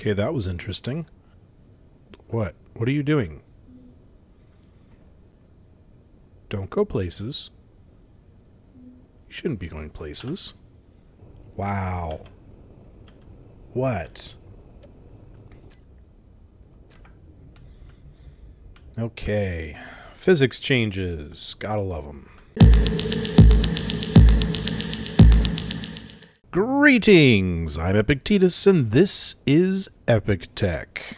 Okay, that was interesting. What? What are you doing? Don't go places. You shouldn't be going places. Wow. What? Okay. Physics changes. Gotta love them. Greetings! I'm Epictetus, and this is Epic Tech.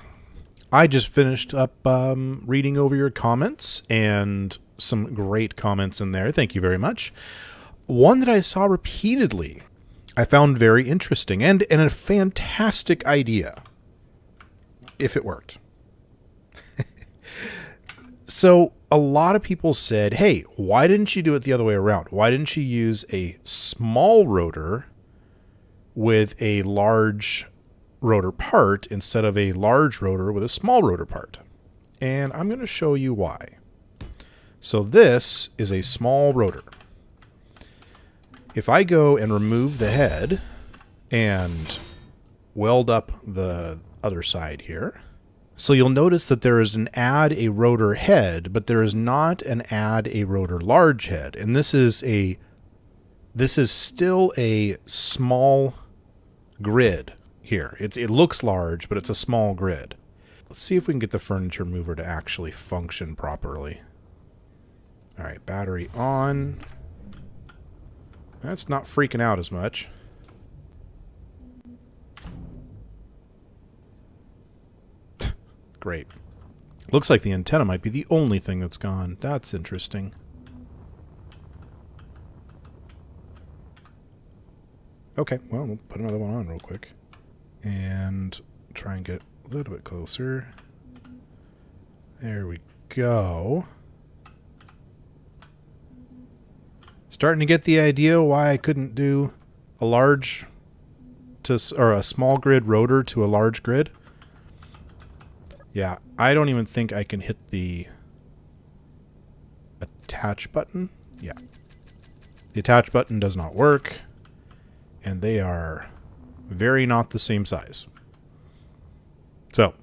I just finished up reading over your comments, and some great comments in there. Thank you very much. One that I saw repeatedly, I found very interesting, and a fantastic idea, if it worked. So, a lot of people said, hey, why didn't you do it the other way around? Why didn't you use a small rotor with a large rotor part instead of a large rotor with a small rotor part? And I'm going to show you why. So this is a small rotor. If I go and remove the head and weld up the other side here, so you'll notice that there is an add a rotor head, but there is not an add a rotor large head. And this is still a small grid here. It looks large, but it's a small grid. Let's see if we can get the furniture mover to actually function properly. All right, battery on. That's not freaking out as much. Great. Looks like the antenna might be the only thing that's gone. That's interesting. Okay, well, we'll put another one on real quick. And try and get a little bit closer. There we go. Starting to get the idea why I couldn't do a large or a small grid rotor to a large grid. Yeah, I don't even think I can hit the attach button. Yeah. The attach button does not work, and they are very not the same size. So,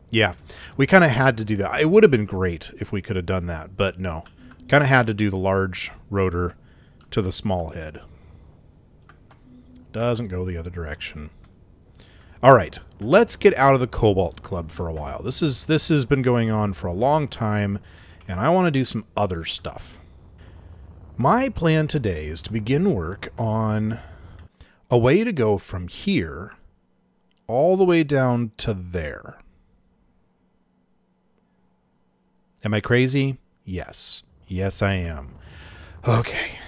yeah, we kind of had to do that. It would have been great if we could have done that, but no. Kind of had to do the large rotor to the small head. Doesn't go the other direction. All right, let's get out of the Cobalt Club for a while. This has been going on for a long time, and I want to do some other stuff. My plan today is to begin work on a way to go from here all the way down to there. Am I crazy? Yes. Yes, I am. Okay.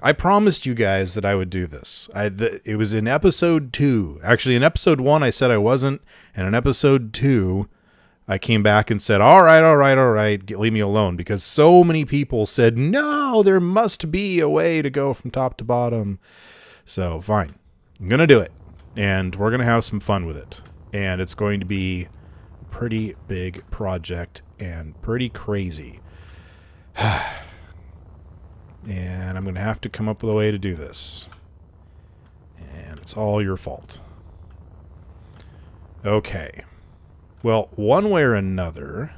I promised you guys that I would do this. It was in episode 2. Actually, in episode 1, I said I wasn't. And in episode 2, I came back and said, all right, leave me alone. Because so many people said, no, there must be a way to go from top to bottom. So, fine. I'm going to do it. And we're going to have some fun with it. And it's going to be a pretty big project and pretty crazy. And I'm going to have to come up with a way to do this. And it's all your fault. Okay. Well, one way or another,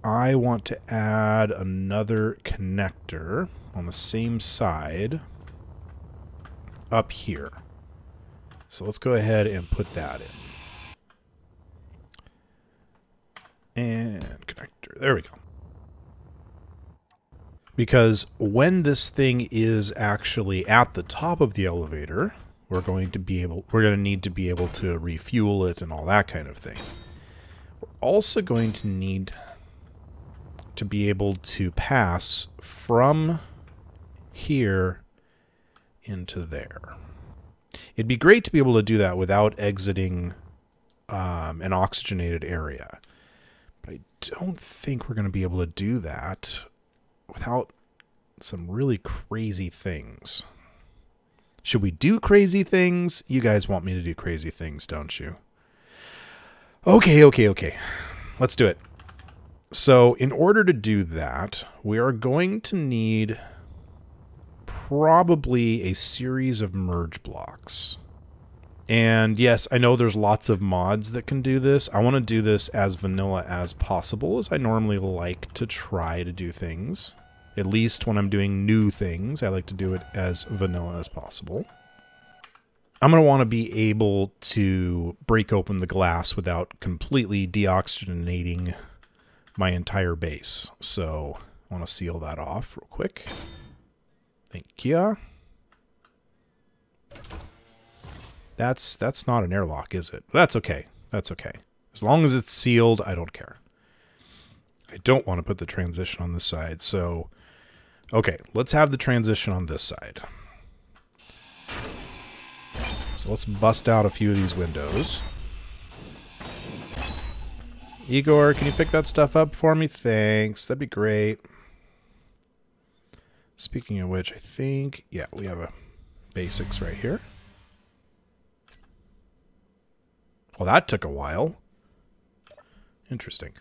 I want to add another connector on the same side up here. So let's go ahead and put that in. And connector. There we go. Because when this thing is actually at the top of the elevator, we're going to need to be able to refuel it and all that kind of thing. We're also going to need to be able to pass from here into there. It'd be great to be able to do that without exiting an oxygenated area. But I don't think we're going to be able to do that without some really crazy things. Should we do crazy things? You guys want me to do crazy things, don't you? Okay. Let's do it. So in order to do that, we are going to need probably a series of merge blocks. And yes, I know there's lots of mods that can do this. I want to do this as vanilla as possible, as I normally like to try to do things. At least when I'm doing new things, I like to do it as vanilla as possible. I'm going to want to be able to break open the glass without completely deoxygenating my entire base. So I want to seal that off real quick. Thank you. That's not an airlock, is it? That's okay. That's okay. As long as it's sealed, I don't care. I don't want to put the transition on this side, so... Okay, let's have the transition on this side. So let's bust out a few of these windows. Igor, can you pick that stuff up for me? Thanks. That'd be great. Speaking of which, I think... Yeah, we have a basics right here. Well, that took a while. Interesting.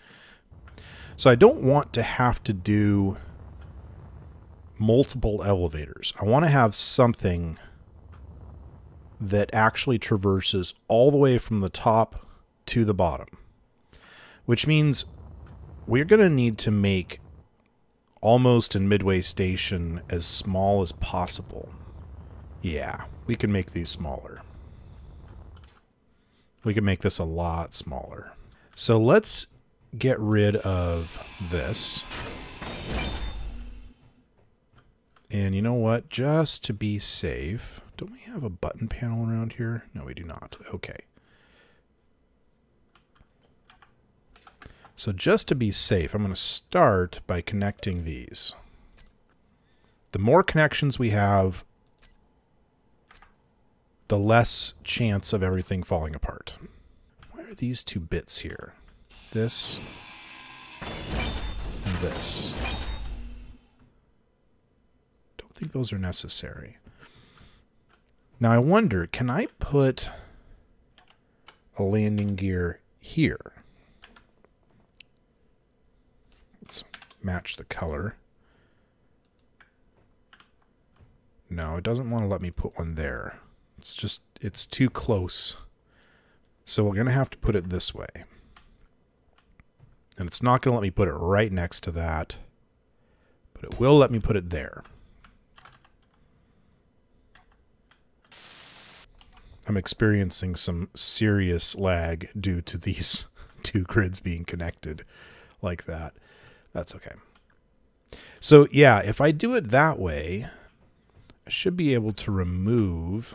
So I don't want to have to do multiple elevators. I want to have something that actually traverses all the way from the top to the bottom. Which means we're going to need to make almost in Midway Station as small as possible. Yeah, we can make these smaller. We can make this a lot smaller. So let's get rid of this. And you know what? Just to be safe, don't we have a button panel around here? No, we do not. Okay. So just to be safe, I'm going to start by connecting these. The more connections we have, the less chance of everything falling apart. Why are these two bits here? This and this. Don't think those are necessary. Now I wonder, can I put a landing gear here? Let's match the color. No, it doesn't want to let me put one there. It's just, it's too close. So we're going to have to put it this way. And it's not going to let me put it right next to that. But it will let me put it there. I'm experiencing some serious lag due to these two grids being connected like that. That's okay. So yeah, if I do it that way, I should be able to remove...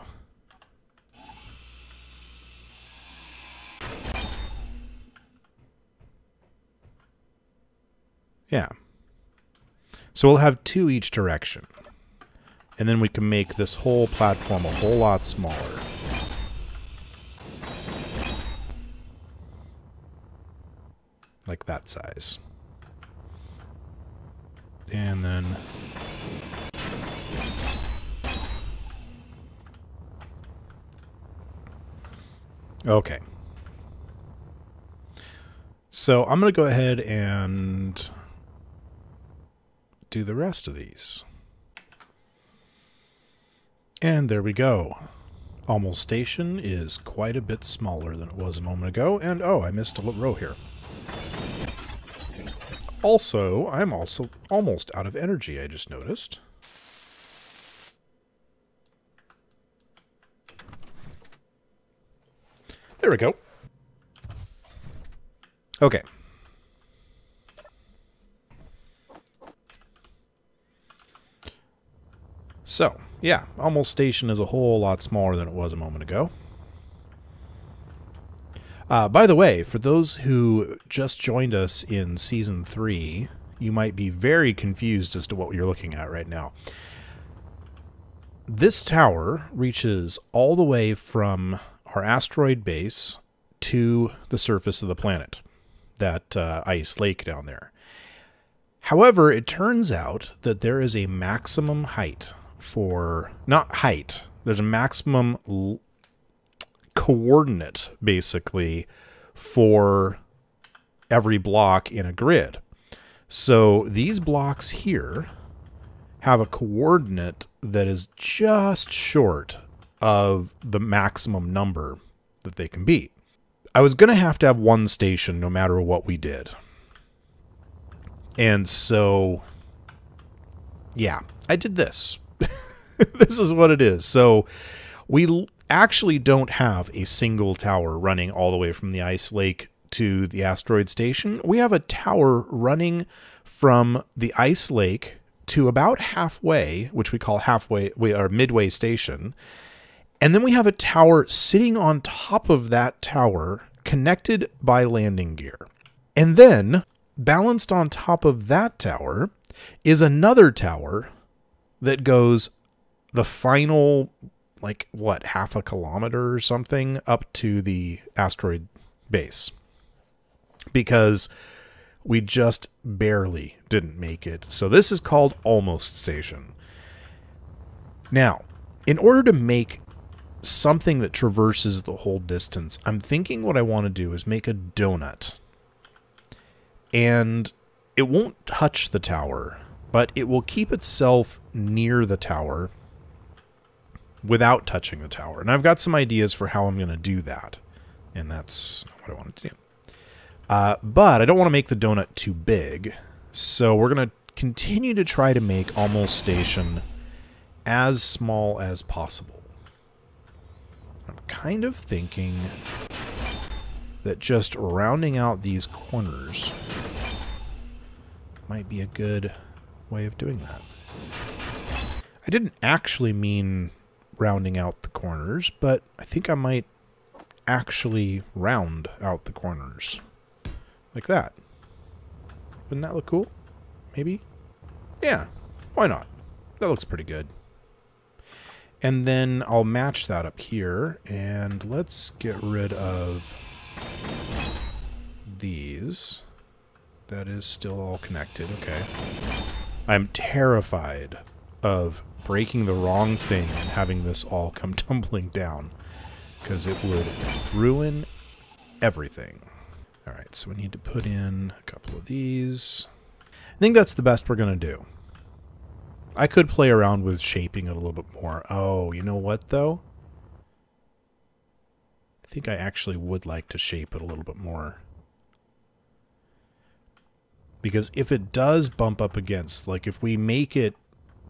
Yeah. So we'll have two each direction. And then we can make this whole platform a whole lot smaller. Like that size. And then... Okay. So I'm going to go ahead and do the rest of these. And there we go. Almost Station is quite a bit smaller than it was a moment ago. And oh, I missed a row here. Also, I'm also almost out of energy, I just noticed. There we go. Okay. So, yeah, Almost Station is a whole lot smaller than it was a moment ago. By the way, for those who just joined us in Season 3, you might be very confused as to what you're looking at right now. This tower reaches all the way from our asteroid base to the surface of the planet, that ice lake down there. However, it turns out that there is a maximum height for, not height, there's a maximum coordinate, basically, for every block in a grid. So these blocks here have a coordinate that is just short of the maximum number that they can be. I was going to have one station no matter what we did. And so, yeah, I did this. This is what it is. So we actually don't have a single tower running all the way from the ice lake to the asteroid station. We have a tower running from the ice lake to about halfway, which we call halfway or midway station. And then we have a tower sitting on top of that tower, connected by landing gear. And then, balanced on top of that tower, is another tower that goes the final, like, what, half a kilometer or something up to the asteroid base. Because we just barely didn't make it. So this is called Almost Station. Now, in order to make something that traverses the whole distance, I'm thinking what I want to do is make a donut. And it won't touch the tower, but it will keep itself near the tower without touching the tower. And I've got some ideas for how I'm going to do that. And that's not what I wanted to do. But I don't want to make the donut too big. So we're going to continue to try to make Almost Station as small as possible. I'm kind of thinking that just rounding out these corners might be a good way of doing that. I didn't actually mean rounding out the corners, but I think I might actually round out the corners. Like that. Wouldn't that look cool? Maybe? Yeah, why not? That looks pretty good. And then I'll match that up here, and let's get rid of these. That is still all connected, okay. I'm terrified of breaking the wrong thing and having this all come tumbling down, because it would ruin everything. Alright, so we need to put in a couple of these. I think that's the best we're going to do. I could play around with shaping it a little bit more. Oh, you know what, though? I think I actually would like to shape it a little bit more. Because if it does bump up against, like if we make it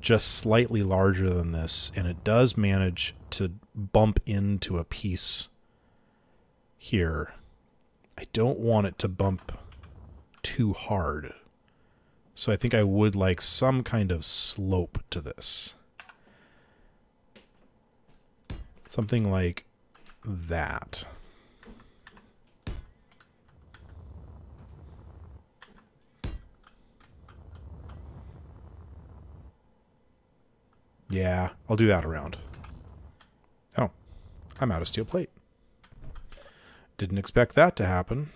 just slightly larger than this, and it does manage to bump into a piece here, I don't want it to bump too hard. So I think I would like some kind of slope to this. Something like that. Yeah, I'll do that around. Oh, I'm out of steel plate. Didn't expect that to happen.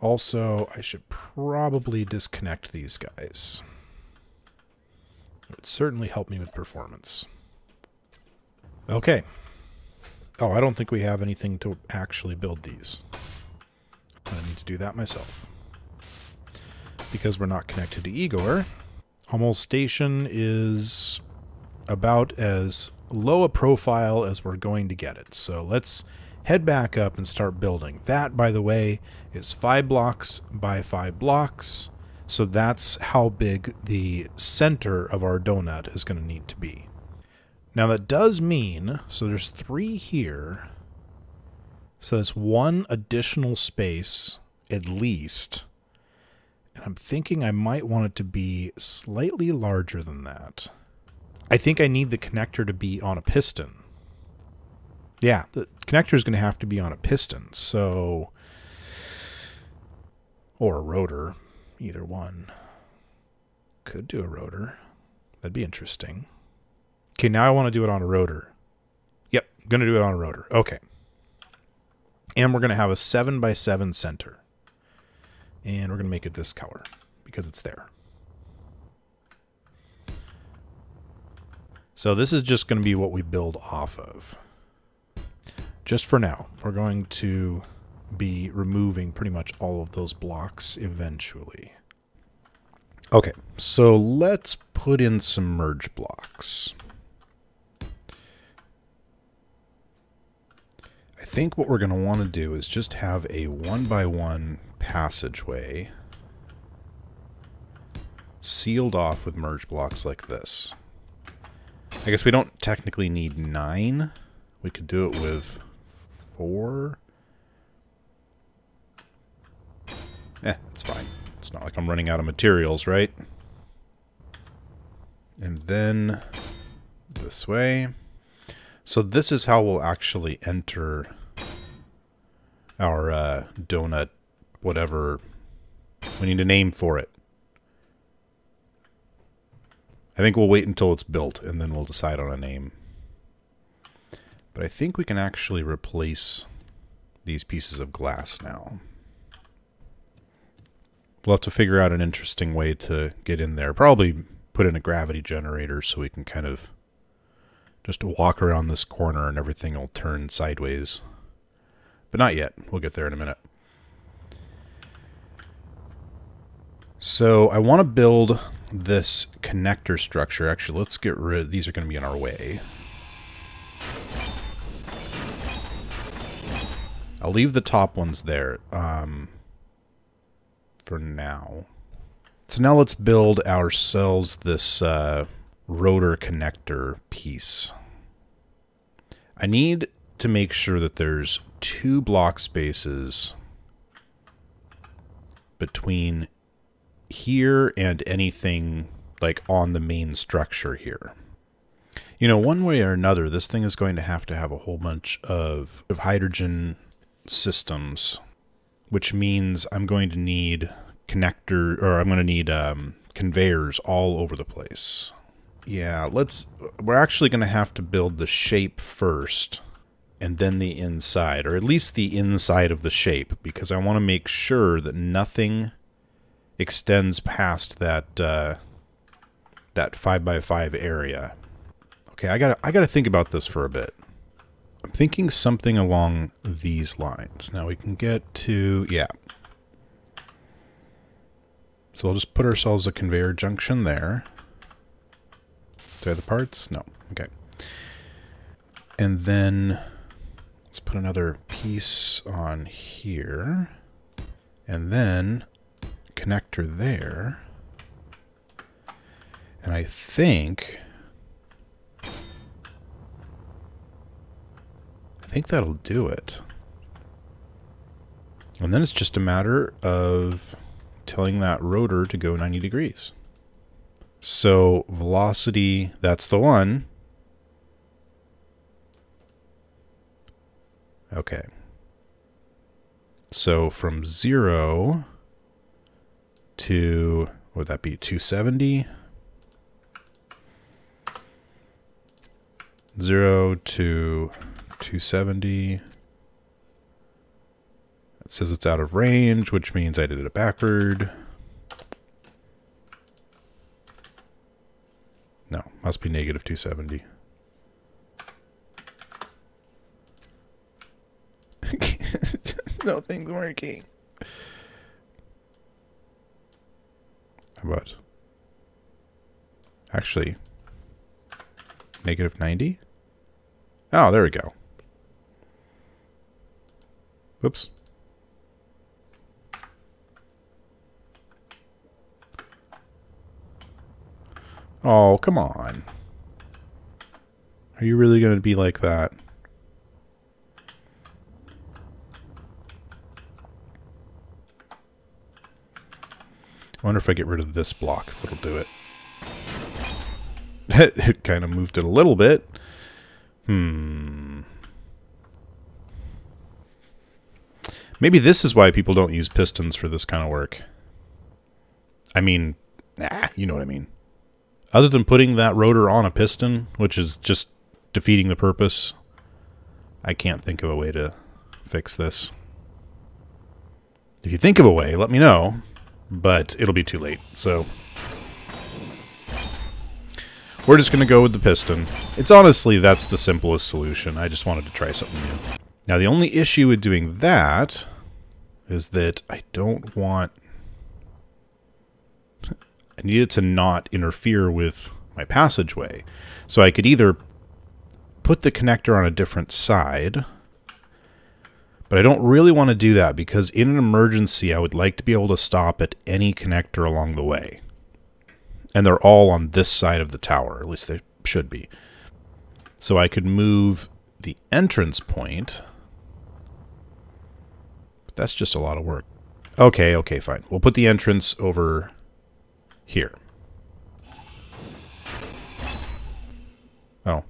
Also, I should probably disconnect these guys. It would certainly help me with performance. Okay. Oh, I don't think we have anything to actually build these. I need to do that myself. Because we're not connected to Igor. Almost Station is about as low a profile as we're going to get it. So let's head back up and start building. That, by the way, is 5 blocks by 5 blocks. So that's how big the center of our donut is going to need to be. Now that does mean, so there's 3 here. So that's 1 additional space at least. And I'm thinking I might want it to be slightly larger than that. I think I need the connector to be on a piston. Yeah, the connector is going to have to be on a piston, so... Or a rotor. Either one. Could do a rotor. That'd be interesting. Okay, now I want to do it on a rotor. Yep, I'm going to do it on a rotor. Okay. And we're going to have a 7 by 7 center. And we're going to make it this color, because it's there. So this is just going to be what we build off of. Just for now. We're going to be removing pretty much all of those blocks eventually. Okay, so let's put in some merge blocks. think what we're going to want to do is just have a 1x1 passageway sealed off with merge blocks like this. I guess we don't technically need 9. We could do it with 4. It's fine. It's not like I'm running out of materials, right? And then this way. So this is how we'll actually enter our donut, whatever. We need a name for it. I think we'll wait until it's built and then we'll decide on a name. But I think we can actually replace these pieces of glass now. We'll have to figure out an interesting way to get in there. Probably put in a gravity generator so we can kind of just walk around this corner and everything will turn sideways. But not yet. We'll get there in a minute. So I want to build this connector structure. Actually, let's get rid of these. Are going to be in our way. I'll leave the top ones there for now. So now let's build ourselves this rotor connector piece. I need to make sure that there's 2 block spaces between here and anything like on the main structure here. You know, one way or another, this thing is going to have a whole bunch of hydrogen systems, which means I'm going to need conveyors all over the place. Yeah, we're actually going to have to build the shape first and then the inside, or at least the inside of the shape, because I want to make sure that nothing extends past that that 5x5 area. Okay, I gotta think about this for a bit. I'm thinking something along these lines. Now we can get to, yeah. So we'll just put ourselves a conveyor junction there. Do I have the parts? No. Okay. And then let's put another piece on here. And then connector there. And I think that'll do it. And then it's just a matter of telling that rotor to go 90 degrees. So velocity, that's the one. Okay. So from 0 to, what would that be, 270? 0 to 270. It says it's out of range, which means I did it backward. No, must be negative 270. Nothing's working. How about? Actually, negative 90? Oh, there we go. Whoops. Oh, come on. Are you really going to be like that? I wonder if I get rid of this block, if it'll do it. It kind of moved it a little bit. Maybe this is why people don't use pistons for this kind of work. I mean, you know what I mean. Other than putting that rotor on a piston, which is just defeating the purpose, I can't think of a way to fix this. If you think of a way, let me know, but it'll be too late, so we're just going to go with the piston. It's honestly, that's the simplest solution. I just wanted to try something new. Now, the only issue with doing that is that I don't want... I need it to not interfere with my passageway. So I could either put the connector on a different side But I don't really want to do that because in an emergency, I would like to be able to stop at any connector along the way. And they're all on this side of the tower, at least they should be. So I could move the entrance point. But that's just a lot of work. Okay, fine. We'll put the entrance over here. Oh.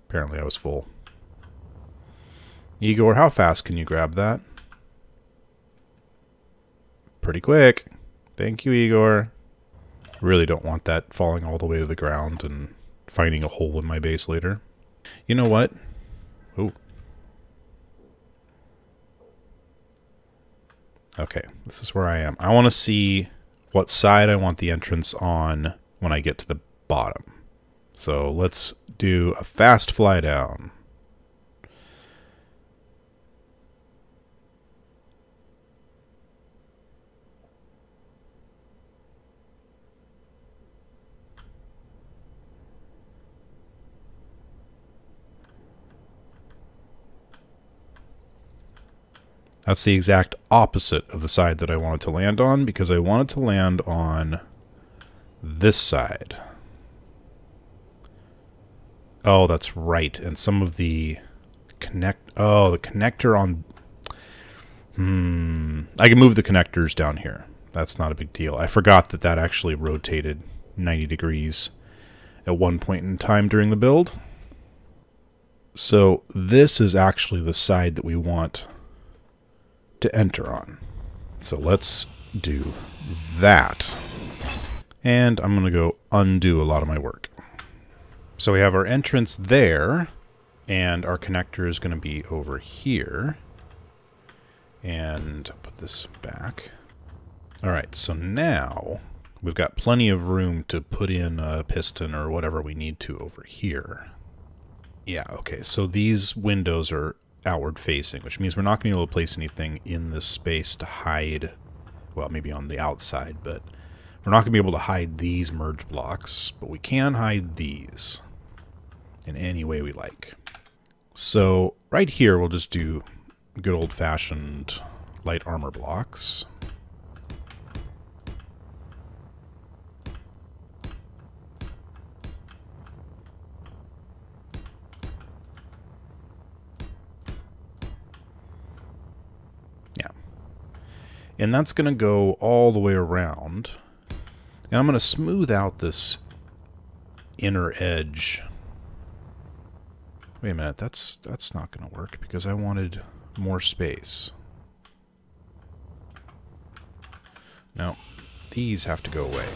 Apparently I was full. Igor, how fast can you grab that? Pretty quick. Thank you, Igor. I really don't want that falling all the way to the ground and finding a hole in my base later. You know what? Oh. Okay, this is where I am. I want to see what side I want the entrance on when I get to the bottom. So let's do a fast fly down. That's the exact opposite of the side that I wanted to land on, because I wanted to land on this side. Oh, that's right. And some of the the connector on... I can move the connectors down here. That's not a big deal. I forgot that that actually rotated 90 degrees at one point in time during the build. So this is actually the side that we want to enter on. So let's do that. And I'm going to go undo a lot of my work. So we have our entrance there, and our connector is going to be over here. And put this back. Alright, so now we've got plenty of room to put in a piston or whatever we need to over here. Yeah, okay, so these windows are outward facing, which means we're not going to be able to place anything in this space to hide, well, maybe on the outside, but we're not going to be able to hide these merge blocks, but we can hide these in any way we like. So right here we'll just do good old-fashioned light armor blocks. And that's going to go all the way around. And I'm going to smooth out this inner edge. Wait a minute, that's not going to work because I wanted more space. No, these have to go away.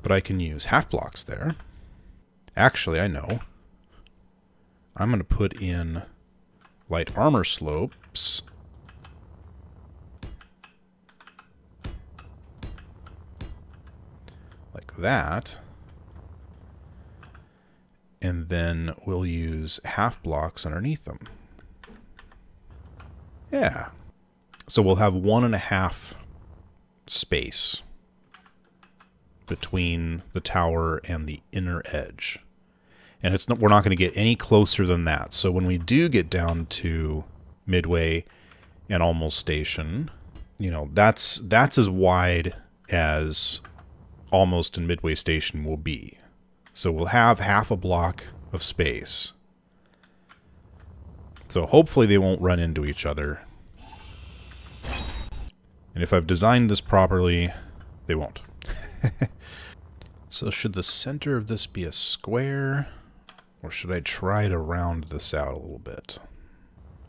But I can use half blocks there. Actually, I know. I'm going to put in light armor slopes. That, and then we'll use half blocks underneath them. Yeah. So we'll have 1.5 space between the tower and the inner edge. And it's not, we're not going to get any closer than that. So when we do get down to midway and almost station, you know, that's as wide as almost and midway station will be. So we'll have half a block of space. So hopefully they won't run into each other. And if I've designed this properly, they won't. So should the center of this be a square? Or should I try to round this out a little bit?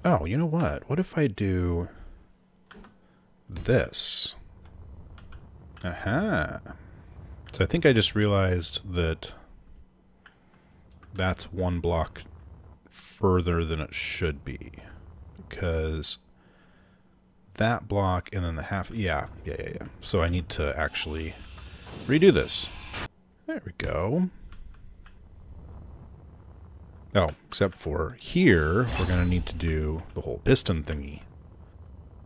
Oh, you know what? What if I do this? Aha! So I think I just realized that that's one block further than it should be. Because that block and then the half... Yeah. So I need to actually redo this. There we go. Oh, except for here, we're going to need to do the whole piston thingy.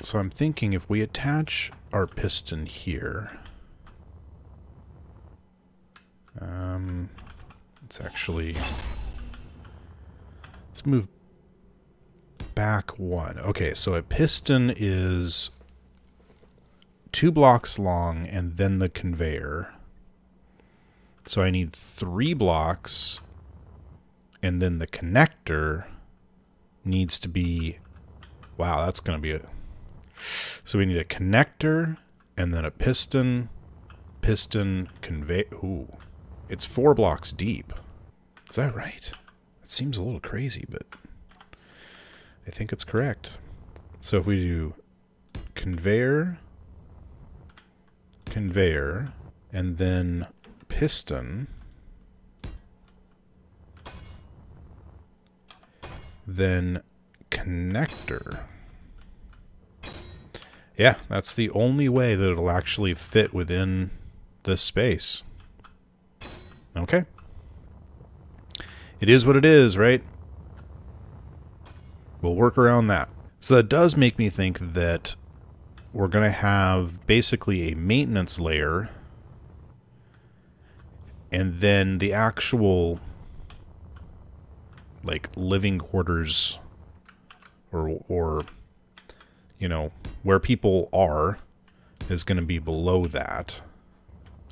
So I'm thinking if we attach our piston here... let's move back one. Okay, so a piston is 2 blocks long and then the conveyor. So I need 3 blocks and then the connector needs to be, wow, that's going to be a, so we need a connector and then a piston, conveyor. Ooh, it's 4 blocks deep. Is that right? It seems a little crazy, but I think it's correct. So if we do conveyor, and then piston, then connector. Yeah, that's the only way that it'll actually fit within this space. Okay. It is what it is, right? We'll work around that. So that does make me think that we're going to have basically a maintenance layer and then the actual like living quarters or you know, where people are is going to be below that.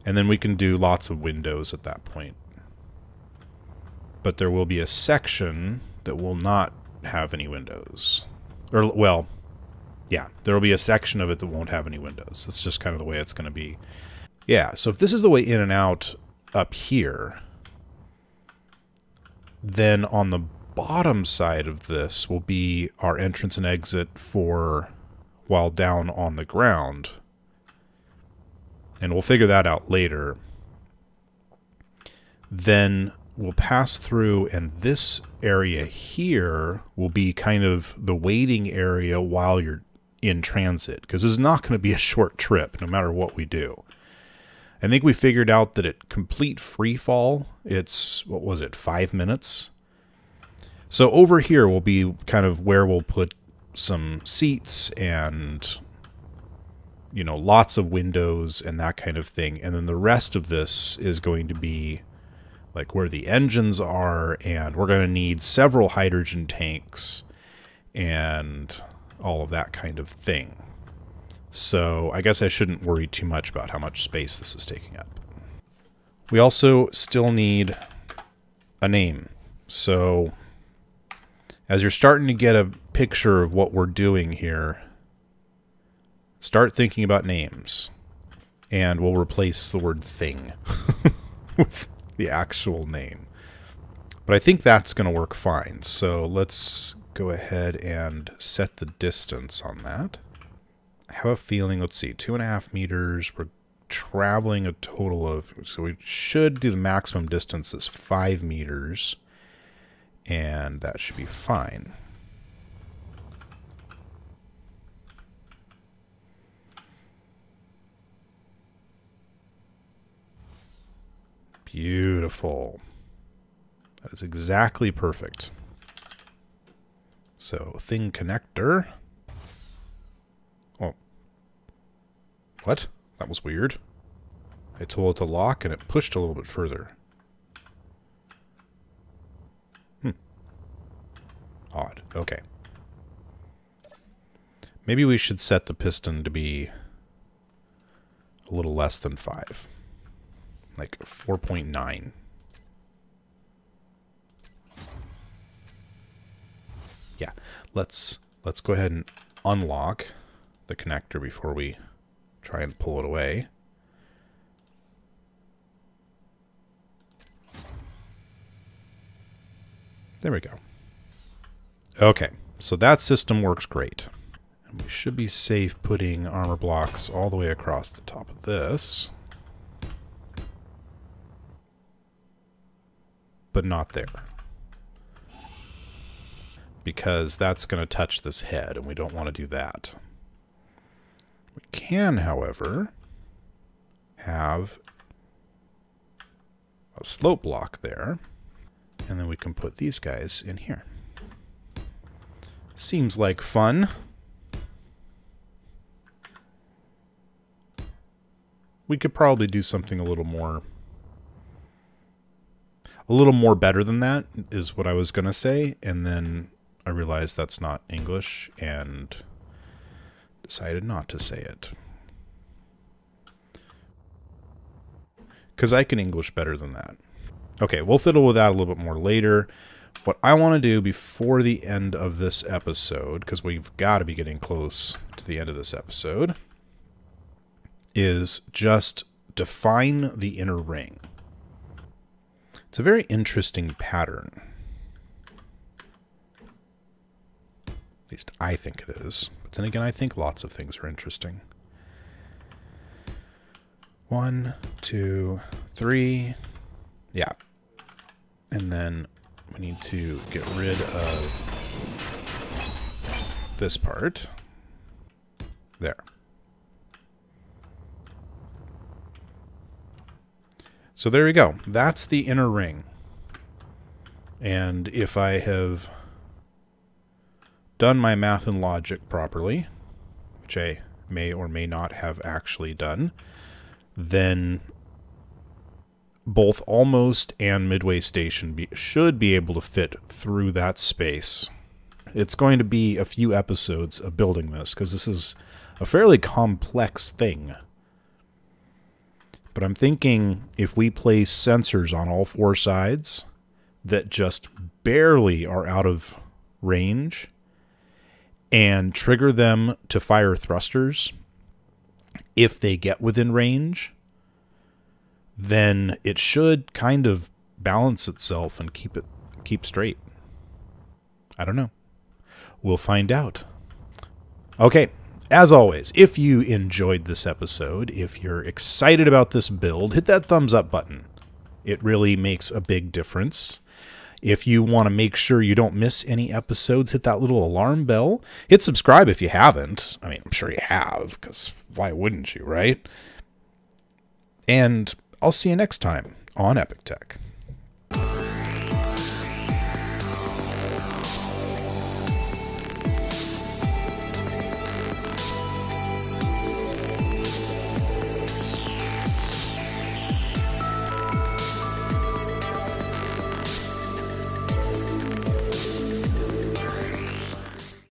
And then we can do lots of windows at that point. But there will be a section that will not have any windows. Or, well, yeah, there will be a section of it that won't have any windows. That's just kind of the way it's going to be. Yeah, so if this is the way in and out up here, then on the bottom side of this will be our entrance and exit for while down on the ground. And we'll figure that out later. Then we'll pass through, and this area here will be kind of the waiting area while you're in transit, because this is not going to be a short trip no matter what we do. I think we figured out that at complete free fall, it's, what was it, 5 minutes? So over here will be kind of where we'll put some seats and, you know, lots of windows and that kind of thing. And then the rest of this is going to be like where the engines are, and we're going to need several hydrogen tanks and all of that kind of thing. So I guess I shouldn't worry too much about how much space this is taking up. We also still need a name. So as you're starting to get a picture of what we're doing here, start thinking about names. And we'll replace the word thing with the actual name. But I think that's going to work fine. So let's go ahead and set the distance on that. I have a feeling, let's see, 2.5 meters. We're traveling a total of, so we should do the maximum distance as 5 meters. And that should be fine. Beautiful. That is exactly perfect. So, thing connector. Oh. What? That was weird. I told it to lock and it pushed a little bit further. Odd. Okay. Maybe we should set the piston to be a little less than 5. Like 4.9. Yeah. Let's go ahead and unlock the connector before we try and pull it away. There we go. Okay, so that system works great. And we should be safe putting armor blocks all the way across the top of this. But not there. Because that's going to touch this head, and we don't want to do that. We can, however, have a slope block there. And then we can put these guys in here. Seems like fun. We could probably do something a little more better than that, is what I was going to say. And then I realized that's not English and decided not to say it. Because I can English better than that. Okay, we'll fiddle with that a little bit more later. What I want to do before the end of this episode, because we've got to be getting close to the end of this episode, is just define the inner ring. It's a very interesting pattern. At least I think it is. But then again, I think lots of things are interesting. 1, 2, 3. Yeah. And then we need to get rid of this part. There. So there we go. That's the inner ring. And if I have done my math and logic properly, which I may or may not have actually done, then both Almost and Midway Station should be able to fit through that space. It's going to be a few episodes of building this, because this is a fairly complex thing. But I'm thinking if we place sensors on all 4 sides that just barely are out of range, and trigger them to fire thrusters if they get within range, then it should kind of balance itself and keep straight. I don't know. We'll find out. Okay, as always, if you enjoyed this episode, if you're excited about this build, hit that thumbs up button. It really makes a big difference. If you want to make sure you don't miss any episodes, hit that little alarm bell. Hit subscribe if you haven't. I mean, I'm sure you have, because why wouldn't you, right? And I'll see you next time on Epic Tech.